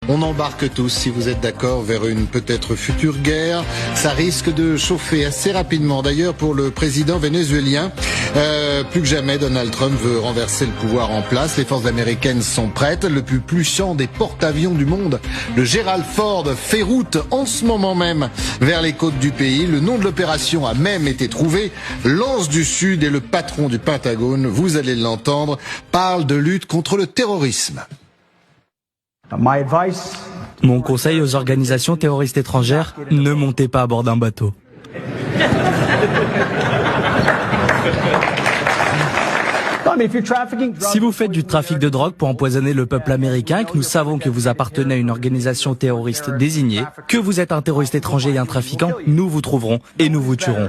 On embarque tous, si vous êtes d'accord, vers une peut-être future guerre. Ça risque de chauffer assez rapidement. D'ailleurs, pour le président vénézuélien, plus que jamais, Donald Trump veut renverser le pouvoir en place. Les forces américaines sont prêtes. Le plus puissant des porte-avions du monde, le Gerald Ford, fait route en ce moment même vers les côtes du pays. Le nom de l'opération a même été trouvé. L'Anse du Sud et le patron du Pentagone, vous allez l'entendre, parle de lutte contre le terrorisme. Mon conseil aux organisations terroristes étrangères, ne montez pas à bord d'un bateau. Si vous faites du trafic de drogue pour empoisonner le peuple américain et que nous savons que vous appartenez à une organisation terroriste désignée, que vous êtes un terroriste étranger et un trafiquant, nous vous trouverons et nous vous tuerons.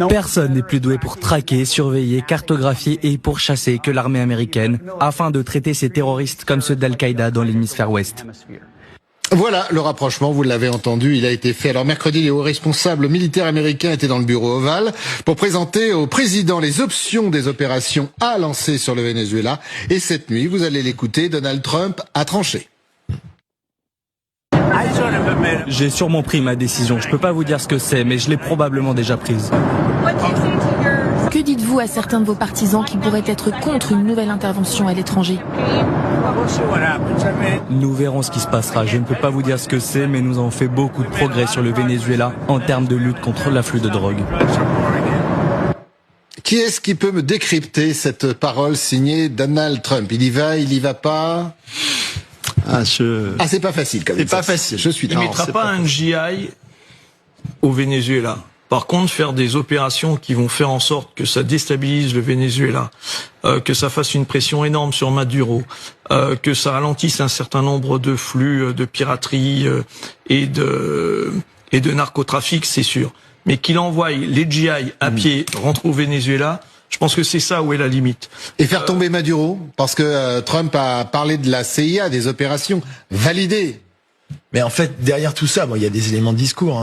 Personne n'est plus doué pour traquer, surveiller, cartographier et pourchasser que l'armée américaine, afin de traiter ces terroristes comme ceux d'Al-Qaïda dans l'hémisphère ouest. Voilà, le rapprochement, vous l'avez entendu, il a été fait. Alors mercredi, les hauts responsables militaires américains étaient dans le bureau ovale pour présenter au président les options des opérations à lancer sur le Venezuela. Et cette nuit, vous allez l'écouter, Donald Trump a tranché. J'ai sûrement pris ma décision. Je peux pas vous dire ce que c'est, mais je l'ai probablement déjà prise. Que dites-vous à certains de vos partisans qui pourraient être contre une nouvelle intervention à l'étranger? Nous verrons ce qui se passera. Je ne peux pas vous dire ce que c'est, mais nous avons fait beaucoup de progrès sur le Venezuela en termes de lutte contre l'afflux de drogue. Qui est-ce qui peut me décrypter cette parole signée Donald Trump? Il y va, il y va pas? C'est pas facile quand même. C'est pas facile. Je suis Il ne mettra pas un GI au Venezuela. Par contre, faire des opérations qui vont faire en sorte que ça déstabilise le Venezuela, que ça fasse une pression énorme sur Maduro, que ça ralentisse un certain nombre de flux de piraterie et de narcotrafic, c'est sûr. Mais qu'il envoie les GI à pied rentrer au Venezuela, je pense que c'est ça où est la limite. Et faire tomber Maduro, parce que Trump a parlé de la CIA, des opérations validées. Mais en fait, derrière tout ça, il y a des éléments de discours,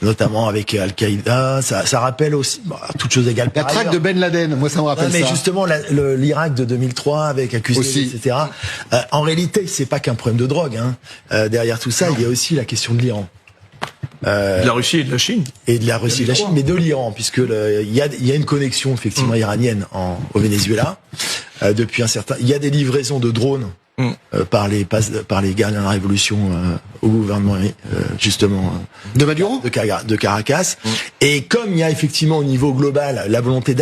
notamment avec Al-Qaïda. Ça rappelle aussi, toute chose égale par la traque de Ben Laden, moi ça me rappelle ça. Mais justement, l'Irak de 2003 avec accusé, etc. En réalité, c'est pas qu'un problème de drogue. Derrière tout ça, il y a aussi la question de l'Iran. De la Russie et de la Chine. Et de la Russie et de la Chine, mais de l'Iran, puisque il y a une connexion effectivement iranienne au Venezuela depuis un certain. Il y a des livraisons de drones par les gardiens de la révolution au gouvernement justement de Maduro, de Caracas. Et comme il y a effectivement au niveau global la volonté